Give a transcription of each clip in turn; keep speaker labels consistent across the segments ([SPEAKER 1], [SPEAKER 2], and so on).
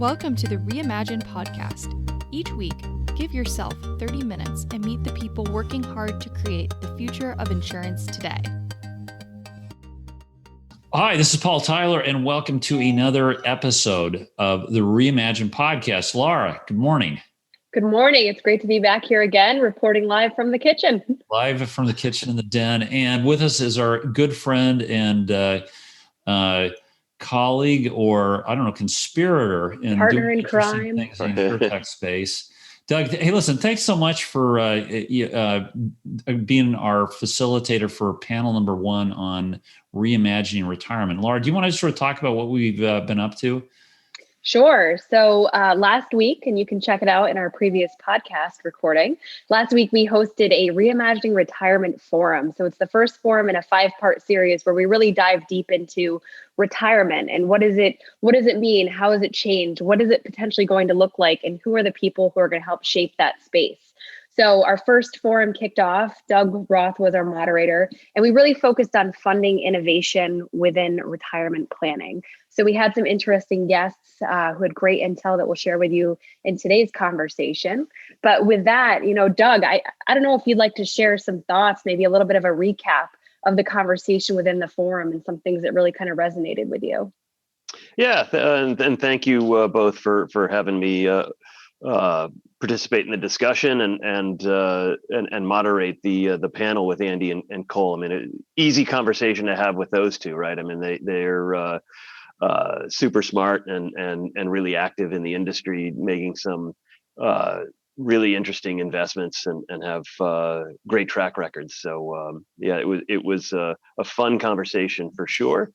[SPEAKER 1] Welcome to the Reimagine podcast. Each week, give yourself 30 minutes and meet the people working hard to create the future of insurance today.
[SPEAKER 2] Hi, this is Paul Tyler, and welcome to another episode of the Reimagine podcast. Laura, good morning.
[SPEAKER 3] Good morning. It's great to be back here again, reporting live from the kitchen.
[SPEAKER 2] Live from the kitchen in the den. And with us is our good friend and colleague, or I don't know, conspirator in
[SPEAKER 3] partner
[SPEAKER 2] doing
[SPEAKER 3] in crime
[SPEAKER 2] things in the Retiretech space. Doug, hey, listen, thanks so much for being our facilitator for panel number one on reimagining retirement. Laura, do you want to sort of talk about what we've been up to?
[SPEAKER 3] Sure. So last week, and you can check it out in our previous podcast recording, last week we hosted a Reimagining Retirement Forum. So it's the first forum in a 5-part series where we really dive deep into retirement and what does it mean? How has it changed? What is it potentially going to look like? And who are the people who are going to help shape that space? So our first forum kicked off. Doug Roth was our moderator, and we really focused on funding innovation within retirement planning. So we had some interesting guests who had great intel that we'll share with you in today's conversation. But with that, Doug, I don't know if you'd like to share some thoughts, maybe a little bit of a recap of the conversation within the forum and some things that really kind of resonated with you.
[SPEAKER 4] Yeah, and thank you both for having me participate in the discussion and moderate the panel with Andy and Cole. I mean, easy conversation to have with those two, right? I mean, they're super smart and really active in the industry, making some really interesting investments and have great track records. So yeah, it was a fun conversation for sure.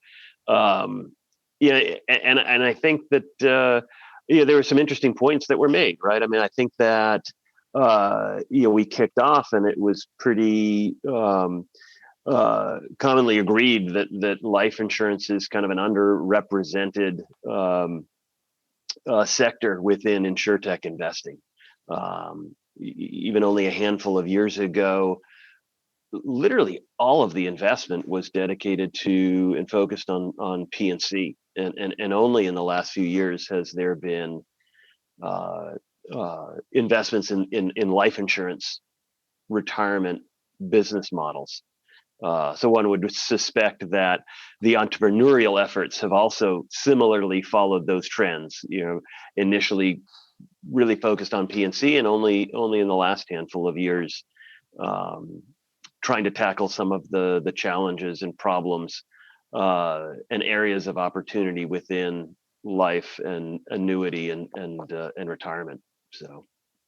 [SPEAKER 4] Yeah, and I think that there were some interesting points that were made, right? I mean, I think that we kicked off and it was pretty commonly agreed that life insurance is kind of an underrepresented sector within insurtech investing. Even only a handful of years ago, literally all of the investment was dedicated to and focused on P&C, and only in the last few years has there been investments in life insurance retirement business models. So one would suspect that the entrepreneurial efforts have also similarly followed those trends. Initially really focused on P&C, and only in the last handful of years trying to tackle some of the challenges and problems and areas of opportunity within life and annuity and retirement. So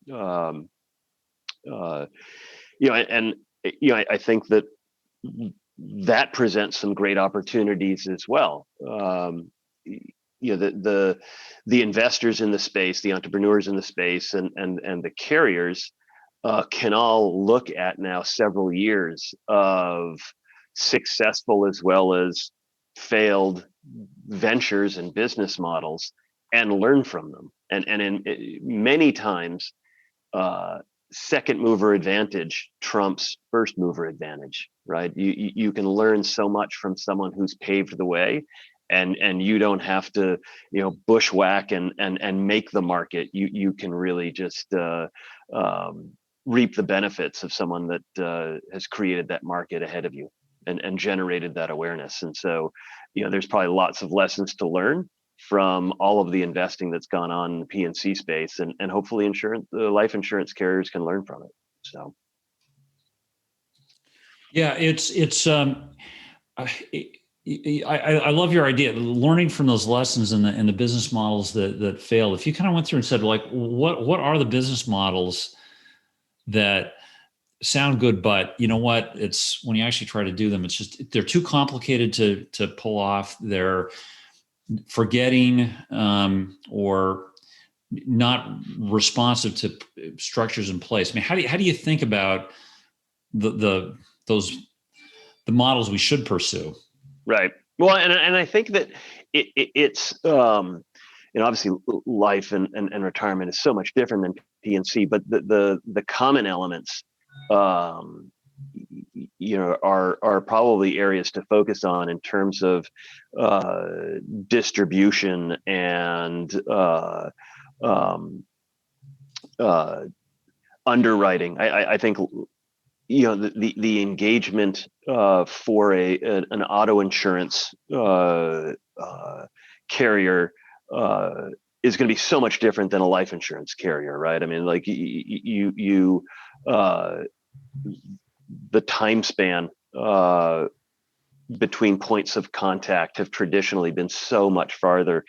[SPEAKER 4] I think that presents some great opportunities as well. The investors in the space, the entrepreneurs in the space, and the carriers can all look at now several years of successful as well as failed ventures and business models and learn from them. And in many times, second mover advantage trumps first mover advantage, right? You can learn so much from someone who's paved the way, and you don't have to bushwhack and make the market. You can really just reap the benefits of someone that has created that market ahead of you and generated that awareness. And so there's probably lots of lessons to learn from all of the investing that's gone on in the P&C space, and hopefully life insurance carriers can learn from it. So
[SPEAKER 2] yeah, I love your idea, learning from those lessons and the business models that failed. If you kind of went through and said, like, what are the business models that sound good, but you know what? It's when you actually try to do them, it's just they're too complicated to pull off. They're forgetting or not responsive to structures in place. I mean, how do you think about the models we should pursue?
[SPEAKER 4] Right. Well, and I think that it's obviously life and retirement is so much different than P&C, but the common elements are probably areas to focus on in terms of distribution and underwriting. I think the engagement for an auto insurance carrier is going to be so much different than a life insurance carrier, right? I mean, like the time span between points of contact have traditionally been so much longer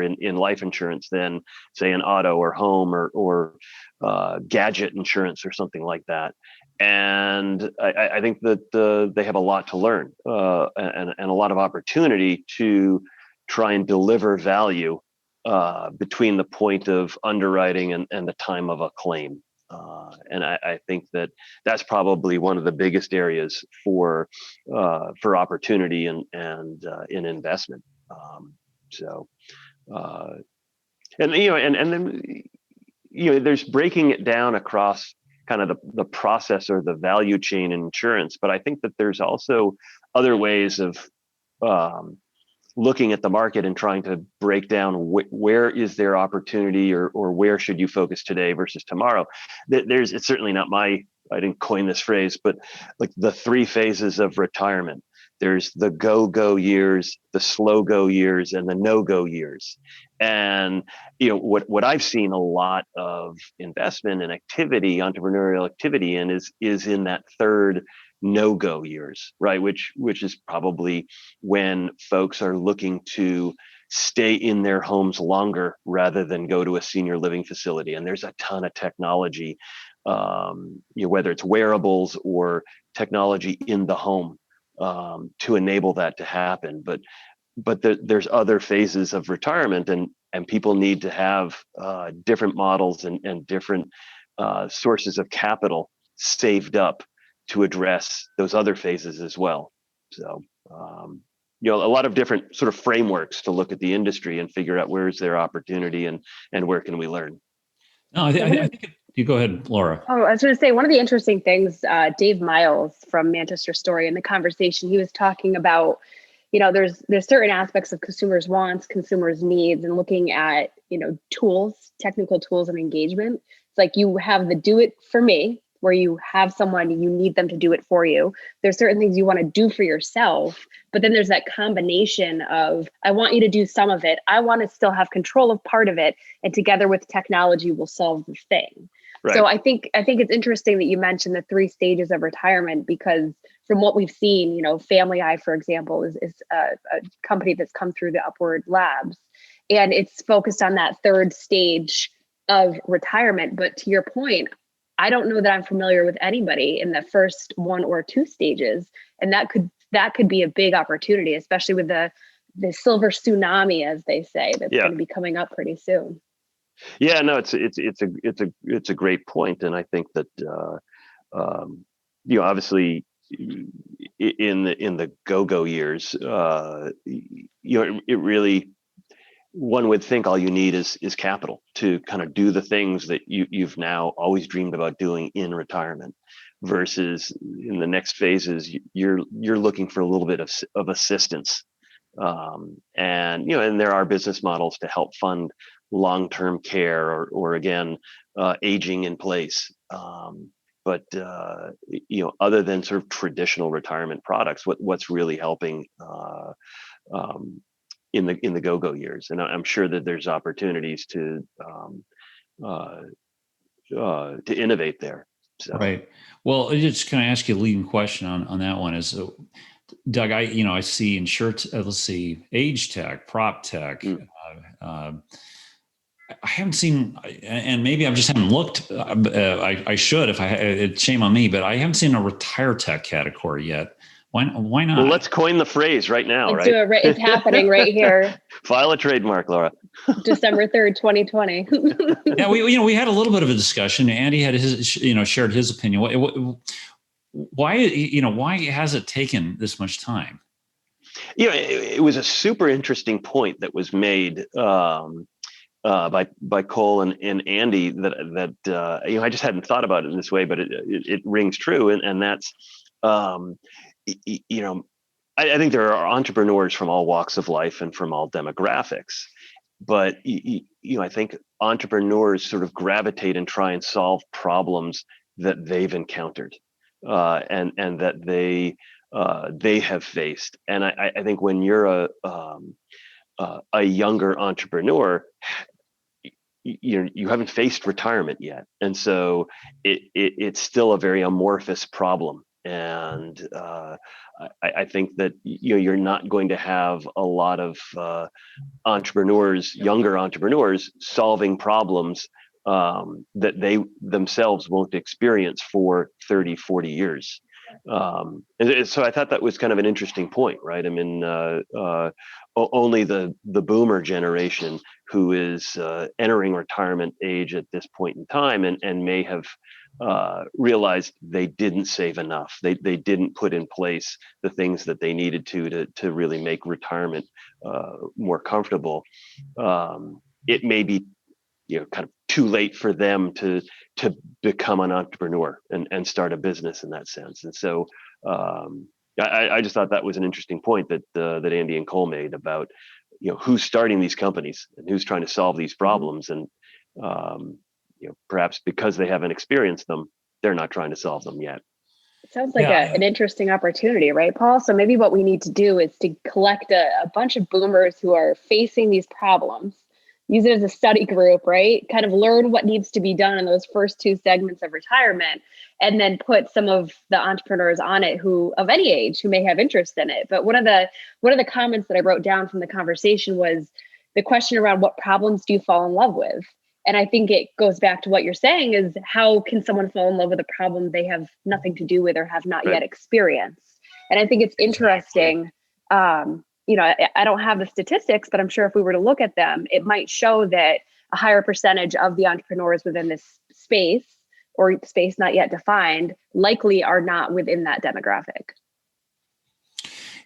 [SPEAKER 4] in life insurance than, say, an auto or home or gadget insurance or something like that. And I think that they have a lot to learn and a lot of opportunity to try and deliver value between the point of underwriting and the time of a claim. And I think that's probably one of the biggest areas for opportunity and in investment. And then there's breaking it down across kind of the process or the value chain in insurance. But I think that there's also other ways of looking at the market and trying to break down where is there opportunity or where should you focus today versus tomorrow. It's certainly not I didn't coin this phrase, but like the 3 phases of retirement. There's the go years, the slow go years, and the no go years. And what I've seen a lot of investment and activity, entrepreneurial activity in is in that third no-go years, right? Which is probably when folks are looking to stay in their homes longer rather than go to a senior living facility. And there's a ton of technology, whether it's wearables or technology in the home to enable that to happen. But there's other phases of retirement, and people need to have different models and different sources of capital saved up to address those other phases as well. So, a lot of different sort of frameworks to look at the industry and figure out where is there opportunity and where can we learn.
[SPEAKER 2] No, I think you go ahead, Laura.
[SPEAKER 3] Oh, I was going to say, one of the interesting things, Dave Miles from Manchester Story, in the conversation, he was talking about, there's certain aspects of consumers' wants, consumers' needs, and looking at, tools, technical tools and engagement. It's like you have the do it for me, where you have someone, you need them to do it for you. There's certain things you want to do for yourself, but then there's that combination of, I want you to do some of it. I want to still have control of part of it. And together with technology, we'll solve the thing. Right. So I think it's interesting that you mentioned the 3 stages of retirement, because from what we've seen, Family Eye, for example, is a company that's come through the Upward Labs, and it's focused on that 3rd stage of retirement. But to your point, I don't know that I'm familiar with anybody in the first 1 or 2 stages, and that could be a big opportunity, especially with the silver tsunami, as they say, that's going to be coming up pretty soon.
[SPEAKER 4] Yeah, no, it's a great point, and I think that obviously in the go years, it really, one would think all you need is capital to kind of do the things that you've now always dreamed about doing in retirement, versus in the next phases you're looking for a little bit of assistance, and there are business models to help fund long-term care or again aging in place, but other than sort of traditional retirement products, what's really helping in the go years. And I'm sure that there's opportunities to innovate there. So.
[SPEAKER 2] Right. Well, I just kind of ask you a leading question on that one is, Doug, I see insurance, let's see, age tech, prop tech. I haven't seen, and maybe I just haven't looked. I should, it's shame on me, but I haven't seen a Retiretech category yet. Why not?
[SPEAKER 4] Well, let's coin the phrase right now,
[SPEAKER 3] let's
[SPEAKER 4] right?
[SPEAKER 3] Do it. It's happening right here.
[SPEAKER 4] File a trademark, Laura.
[SPEAKER 3] December 3rd, 2020.
[SPEAKER 2] Yeah, we had a little bit of a discussion. Andy had his, shared his opinion. Why has it taken this much time?
[SPEAKER 4] It was a super interesting point that was made by Cole and Andy that I just hadn't thought about it in this way, but it rings true, and that's you know, I think there are entrepreneurs from all walks of life and from all demographics, but I think entrepreneurs sort of gravitate and try and solve problems that they've encountered, and that they have faced. And I think when you're a younger entrepreneur, you haven't faced retirement yet, and so it's still a very amorphous problem. And I think that you're not going to have a lot of younger entrepreneurs, solving problems that they themselves won't experience for 30, 40 years. And so I thought that was kind of an interesting point, right? I mean, only the boomer generation who is entering retirement age at this point in time and may have realized they didn't save enough. They didn't put in place the things that they needed to really make retirement more comfortable. It may be kind of too late for them to become an entrepreneur and start a business in that sense. And so I just thought that was an interesting point that Andy and Cole made about who's starting these companies and who's trying to solve these problems, and perhaps because they haven't experienced them, they're not trying to solve them yet.
[SPEAKER 3] It sounds like an interesting opportunity, right, Paul? So maybe what we need to do is to collect a bunch of boomers who are facing these problems, use it as a study group, right? Kind of learn what needs to be done in those first two segments of retirement, and then put some of the entrepreneurs on it who of any age who may have interest in it. But one of the comments that I wrote down from the conversation was the question around what problems do you fall in love with? And I think it goes back to what you're saying is, how can someone fall in love with a problem they have nothing to do with or have not yet experienced? And I think it's interesting. I don't have the statistics, but I'm sure if we were to look at them, it might show that a higher percentage of the entrepreneurs within this space, or space not yet defined, likely are not within that demographic.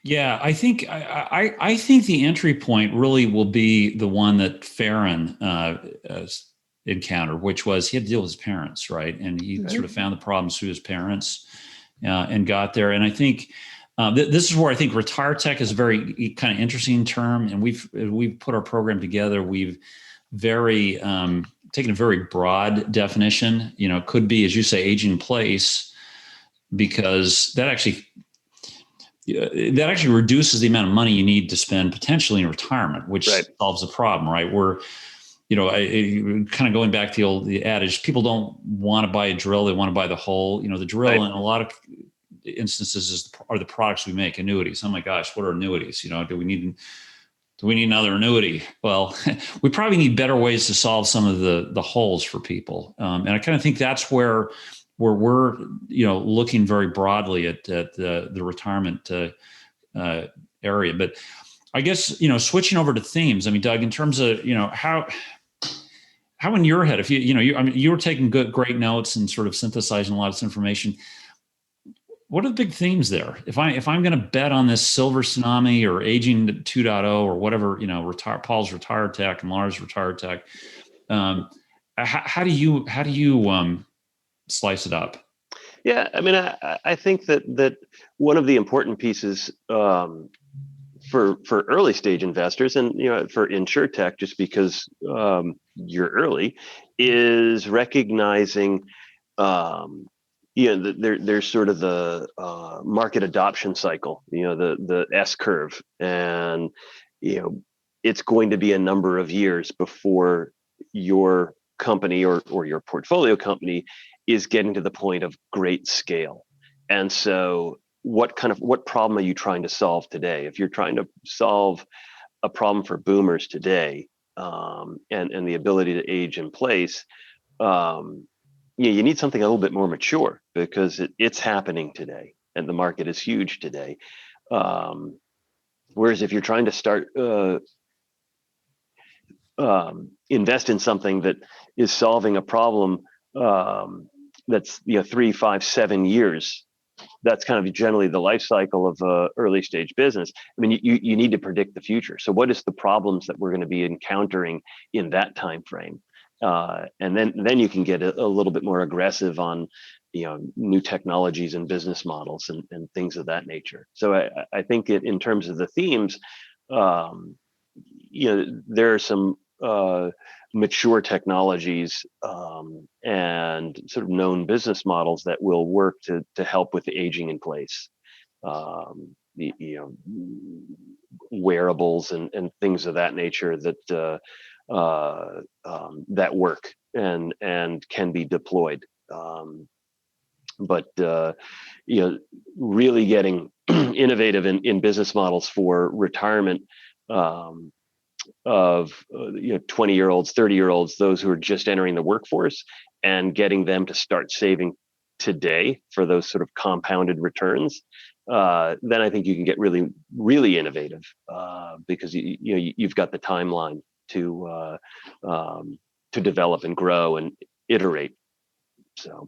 [SPEAKER 2] Yeah, I think I think the entry point really will be the one that Farron encountered, which was he had to deal with his parents, right? And he sort of found the problems through his parents and got there. And I think this is where I think Retiretech is a very kind of interesting term. And we've put our program together. We've taken a very broad definition. It could be, as you say, age in place, because that actually reduces the amount of money you need to spend potentially in retirement, which solves the problem, right? We're, kind of going back to the adage, people don't want to buy a drill, they want to buy the hole. The drill in a lot of instances are the products we make, annuities. Oh my gosh, what are annuities? Do we need another annuity? Well, we probably need better ways to solve some of the holes for people. And I kind of think that's where we're looking very broadly at the retirement area. But I guess switching over to themes. I mean, Doug, in terms of how in your head, if you were taking great notes and sort of synthesizing a lot of this information, what are the big themes there? If I'm going to bet on this silver tsunami or aging 2.0 or whatever, Paul's Retiretech and Lars Retiretech, how do you slice it up?
[SPEAKER 4] Yeah, I mean, I think that one of the important pieces for early stage investors, and for InsurTech, just because you're early, is recognizing there's sort of the market adoption cycle, the S curve, and it's going to be a number of years before your company or your portfolio company is getting to the point of great scale. And so what problem are you trying to solve today? If you're trying to solve a problem for boomers today, and the ability to age in place, you need something a little bit more mature, because it's happening today and the market is huge today. Whereas if you're trying to start invest in something that is solving a problem that's 3, 5, 7 years that's kind of generally the life cycle of a early stage business. I mean, you need to predict the future. So what is the problems that we're going to be encountering in that time frame? And then you can get a little bit more aggressive on, new technologies and business models and things of that nature. So I think in terms of the themes, there are some mature technologies and sort of known business models that will work to help with the aging in place. Wearables and things of that nature that that work and can be deployed. But really getting innovative in business models for retirement of 20-year-olds, 30-year-olds, those who are just entering the workforce, and getting them to start saving today for those sort of compounded returns. Then I think you can get really, really innovative because you've got the timeline to develop and grow and iterate. So.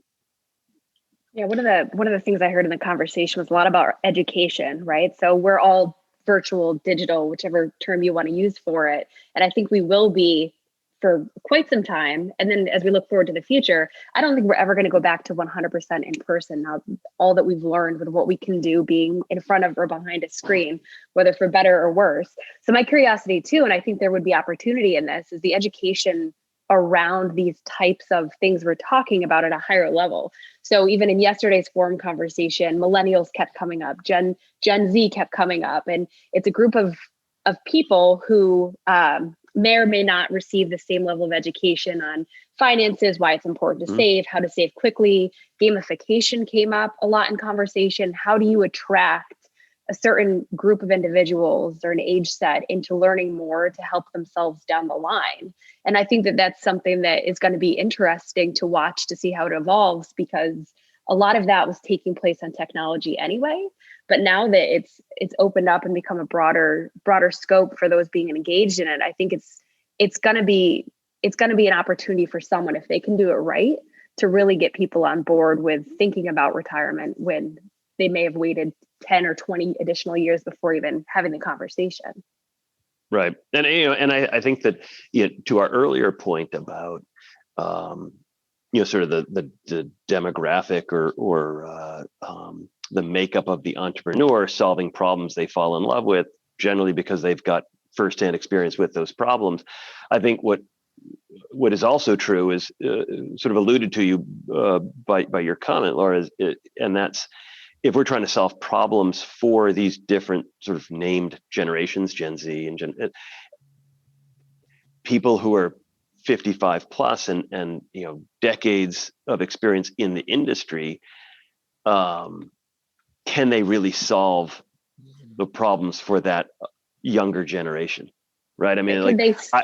[SPEAKER 3] Yeah, one of the things I heard in the conversation was a lot about education, right? So we're all virtual, digital, whichever term you want to use for it. And I think we will be for quite some time. And then as we look forward to the future, I don't think we're ever going to go back to 100% in person. Now, all that we've learned with what we can do being in front of or behind a screen, whether for better or worse. So my curiosity too, and I think there would be opportunity in this, is the education around these types of things we're talking about at a higher level. So even in yesterday's forum conversation, millennials kept coming up, Gen Z kept coming up, and it's a group of people who may or may not receive the same level of education on finances, why it's important to save, how to save quickly. Gamification came up a lot in conversation. How do you attract a certain group of individuals or an age set into learning more to help themselves down the line? And I think that that's something that is going to be interesting to watch to see how it evolves, because a lot of that was taking place on technology anyway. But now that it's opened up and become a broader scope for those being engaged in it, I think it's going to be an opportunity for someone, if they can do it right, to really get people on board with thinking about retirement when they may have waited 10 or 20 additional years before even having the conversation.
[SPEAKER 4] Right. And I think that, to our earlier point about, sort of the demographic or the makeup of the entrepreneur solving problems they fall in love with, generally because they've got firsthand experience with those problems. I think what is also true is sort of alluded to you by your comment, Laura, and that's, if we're trying to solve problems for these different sort of named generations, Gen Z and people who are 55 plus and decades of experience in the industry, can they really solve the problems for that younger generation? Right. I mean,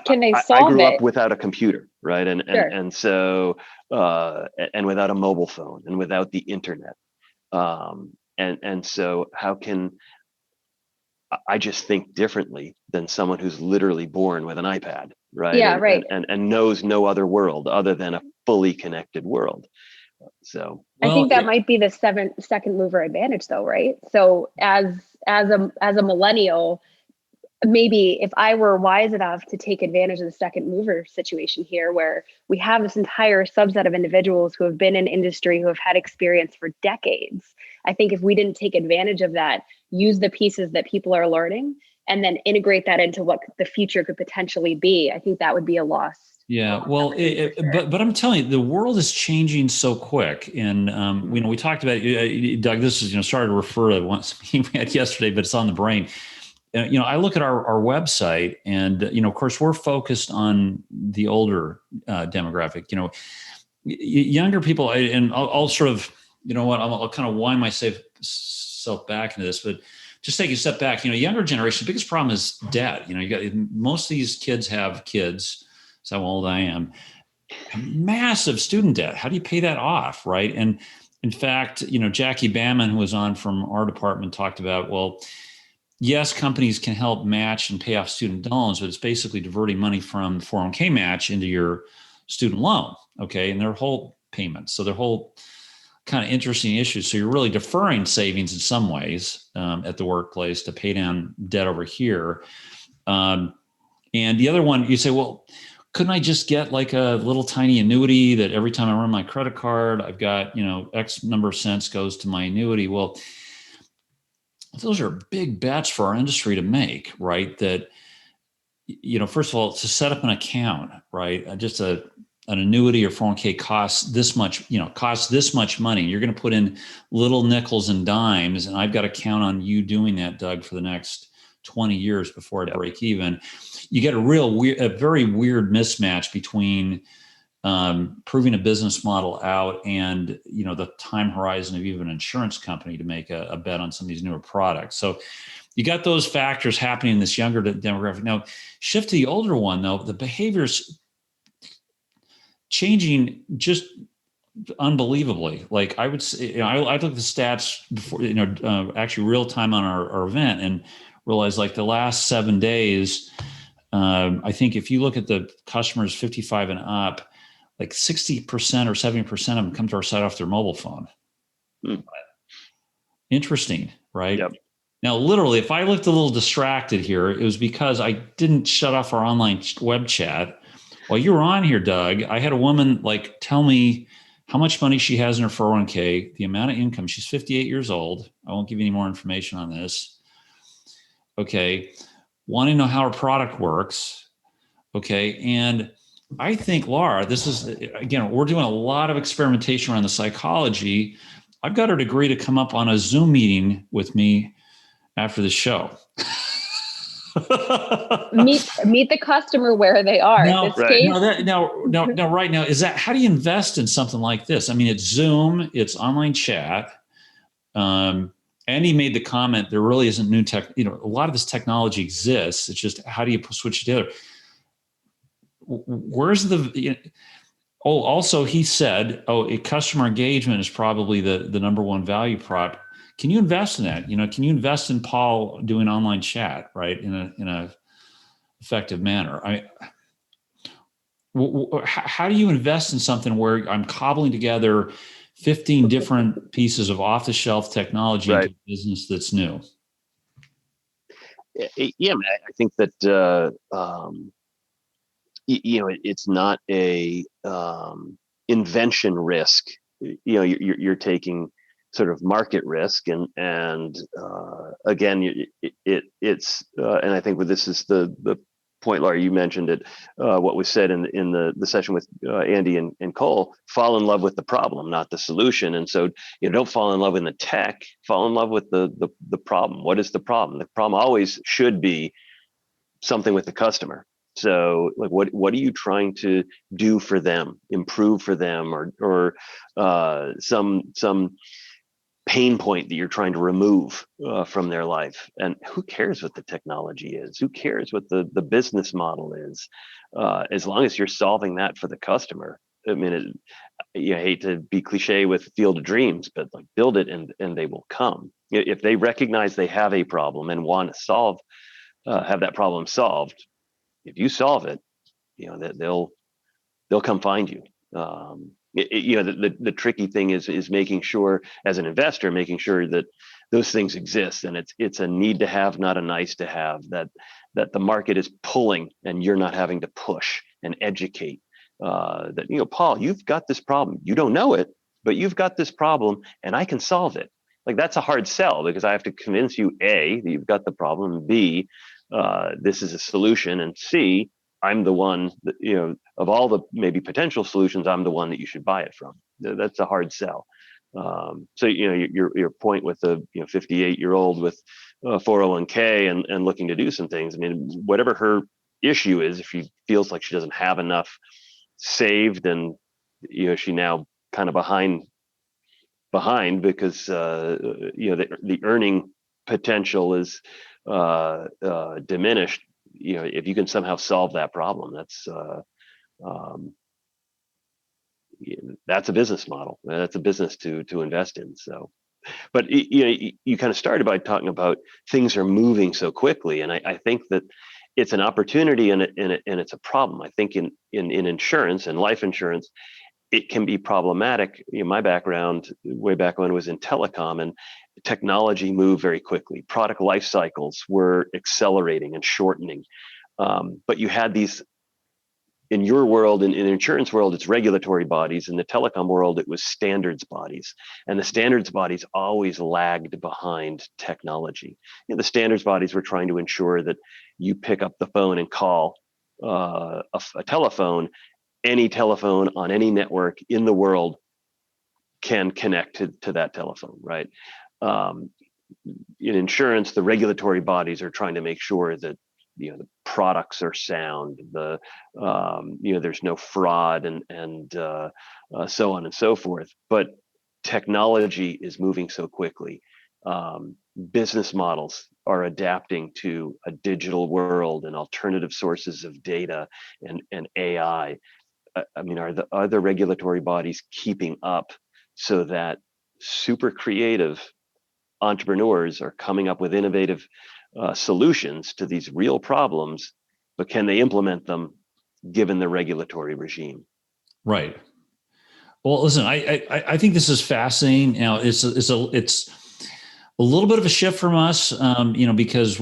[SPEAKER 3] can they solve
[SPEAKER 4] I grew
[SPEAKER 3] it?
[SPEAKER 4] up without a computer, right? And so and without a mobile phone and without the internet. And so how can I just think differently than someone who's literally born with an iPad, right?
[SPEAKER 3] Yeah, right.
[SPEAKER 4] And knows no other world other than a fully connected world. So
[SPEAKER 3] I think that might be the second mover advantage, though, right? So as a millennial, maybe if I were wise enough to take advantage of the second mover situation here, where we have this entire subset of individuals who have been in industry, who have had experience for decades, I think if we didn't take advantage of that, use the pieces that people are learning, and then integrate that into what the future could potentially be, I think that would be a loss.
[SPEAKER 2] Yeah, well, but I'm telling you, the world is changing so quick, and we talked about Doug. This is started to refer to one meeting we had yesterday, but it's on the brain. I look at our website, and of course, we're focused on the older demographic. Younger people, and I'll sort of, I'll kind of wind myself back into this, but just take a step back. Younger generation, the biggest problem is debt. You got most of these kids have kids. That's how old I am. Massive student debt. How do you pay that off, right? And in fact, Jackie Bamman, who was on from our department, talked about, well, yes, companies can help match and pay off student loans, but it's basically diverting money from the 401k match into your student loan, okay, and their whole payments. So their whole kind of interesting issues. So you're really deferring savings in some ways at the workplace to pay down debt over here. And the other one, you say, well, couldn't I just get like a little tiny annuity that every time I run my credit card, I've got, X number of cents goes to my annuity? Well, those are big bets for our industry to make, right? That, first of all, to set up an account, right? Just an annuity or 401k costs this much money. You're going to put in little nickels and dimes, and I've got to count on you doing that, Doug, for the next 20 years before I break even. You get a very weird mismatch between proving a business model out and the time horizon of even an insurance company to make a bet on some of these newer products. So you got those factors happening in this younger demographic. Now, shift to the older one, though, the behavior's changing just unbelievably. Like I would say, I looked at the stats before, actually real time on our event, and realized like the last 7 days, I think if you look at the customers 55 and up, like 60% or 70% of them come to our site off their mobile phone. Interesting, right?
[SPEAKER 4] Yep.
[SPEAKER 2] Now, literally, if I looked a little distracted here, it was because I didn't shut off our online web chat. While you were on here, Doug, I had a woman tell me how much money she has in her 401k, the amount of income. She's 58 years old. I won't give you any more information on this. Okay. Wanting to know how her product works. Okay. And I think, Laura, this is, again, we're doing a lot of experimentation around the psychology. I've got her to agree to come up on a Zoom meeting with me after the show.
[SPEAKER 3] meet the customer where they are.
[SPEAKER 2] Now,
[SPEAKER 3] right
[SPEAKER 2] now, is that, how do you invest in something like this? I mean, it's Zoom, it's online chat. Andy made the comment, there really isn't new tech, a lot of this technology exists. It's just, how do you switch it together? Where's also he said, customer engagement is probably the number one value prop. Can you invest in that? Can you invest in Paul doing online chat, right? In a effective manner? How do you invest in something where I'm cobbling together 15 different pieces of off-the-shelf technology into a business that's new?
[SPEAKER 4] Yeah, I think that it's not a invention risk. You're taking sort of market risk, and again, it's and I think this is the point, Laura, you mentioned it. What was said in the session with Andy and Cole: fall in love with the problem, not the solution. And so don't fall in love with the tech. Fall in love with the problem. What is the problem? The problem always should be something with the customer. So what are you trying to do for them, improve for them, or some pain point that you're trying to remove from their life? And who cares what the technology is? Who cares what the business model is? As long as you're solving that for the customer. I mean, you hate to be cliche with Field of Dreams, but build it and they will come. If they recognize they have a problem and want to have that problem solved, if you solve it, they'll come find you. The tricky thing is making sure, as an investor, making sure that those things exist, and it's a need to have, not a nice to have. That the market is pulling, and you're not having to push and educate. That Paul, you've got this problem. You don't know it, but you've got this problem, and I can solve it. That's a hard sell, because I have to convince you, A, that you've got the problem, B, this is a solution, and C, I'm the one that, of all the maybe potential solutions, I'm the one that you should buy it from. That's a hard sell. So, your point with the 58-year-old with 401k and looking to do some things. I mean, whatever her issue is, if she feels like she doesn't have enough saved, and she now kind of behind because the earning potential is diminished. If you can somehow solve that problem, that's a business model. That's a business to invest in. So, but you kind of started by talking about things are moving so quickly, and I think that it's an opportunity and it's a problem. I think in insurance and life insurance, it can be problematic. My background way back when was in telecom, and technology moved very quickly. Product life cycles were accelerating and shortening. But you had these, in your world, in the insurance world, it's regulatory bodies. In the telecom world, it was standards bodies. And the standards bodies always lagged behind technology. The standards bodies were trying to ensure that you pick up the phone and call a telephone. Any telephone on any network in the world can connect to that telephone, right? In insurance, the regulatory bodies are trying to make sure that the products are sound, there's no fraud and so on and so forth. But technology is moving so quickly. Business models are adapting to a digital world and alternative sources of data and AI. Are the regulatory bodies keeping up so that super creative entrepreneurs are coming up with innovative solutions to these real problems, but can they implement them given the regulatory regime?
[SPEAKER 2] Right. Well, listen, I think this is fascinating. It's a little bit of a shift from us, because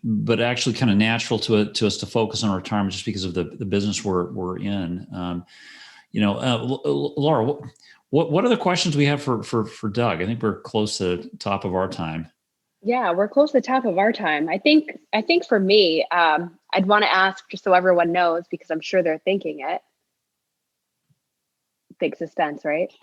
[SPEAKER 2] but actually kind of natural to us to focus on retirement just because of the business we're in. Laura, what are the questions we have for Doug? I think we're close to the top of our time.
[SPEAKER 3] Yeah, we're close to the top of our time. I think for me, I'd want to ask, just so everyone knows, because I'm sure they're thinking it. Big suspense, right?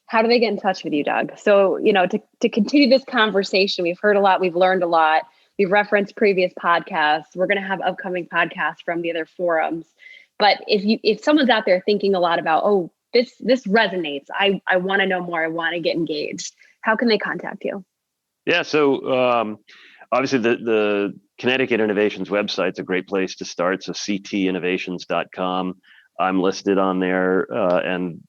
[SPEAKER 3] How do they get in touch with you, Doug? So, to continue this conversation, we've heard a lot, we've learned a lot, we've referenced previous podcasts. We're going to have upcoming podcasts from the other forums. But if someone's out there thinking a lot about, oh, this resonates, I want to know more, I want to get engaged, how can they contact you?
[SPEAKER 4] Yeah, so obviously the Connecticut Innovations website's a great place to start. So ctinnovations.com. I'm listed on there, and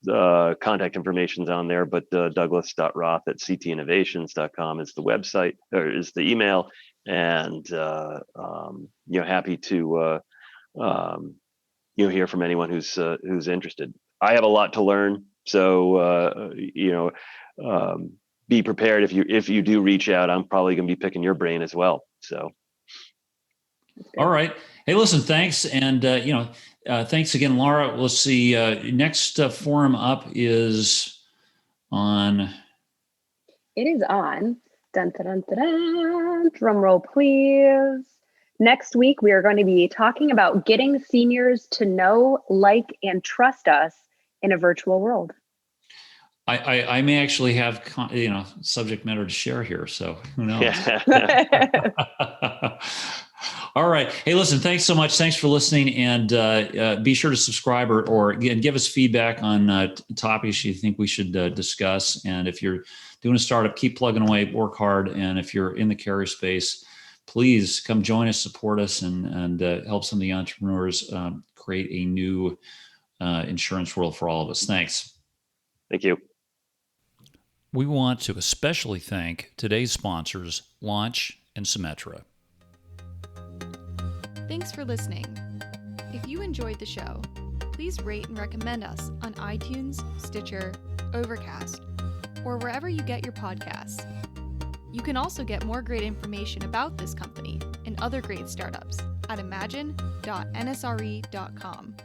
[SPEAKER 4] contact information's on there, but Douglas.Roth at ctinnovations.com is the website, or is the email, and happy to hear from anyone who's interested. I have a lot to learn, so be prepared if you do reach out. I'm probably going to be picking your brain as well. So,
[SPEAKER 2] all right. Hey, listen, thanks, and thanks again, Laura. We'll see. Next forum up is on.
[SPEAKER 3] It is on. Dun, dun, dun, dun, drum roll, please. Next week, we are going to be talking about getting seniors to know, like, and trust us in a virtual world.
[SPEAKER 2] I may actually have subject matter to share here, so who knows? All right. Hey, listen, thanks so much. Thanks for listening, and be sure to subscribe or give us feedback on topics you think we should discuss. And if you're doing a startup, keep plugging away, work hard. And if you're in the carrier space, please come join us, support us, and help some of the entrepreneurs create a new insurance world for all of us. Thanks.
[SPEAKER 4] Thank you.
[SPEAKER 2] We want to especially thank today's sponsors, Launch and Symetra.
[SPEAKER 1] Thanks for listening. If you enjoyed the show, please rate and recommend us on iTunes, Stitcher, Overcast, or wherever you get your podcasts. You can also get more great information about this company and other great startups at imagine.nsre.com.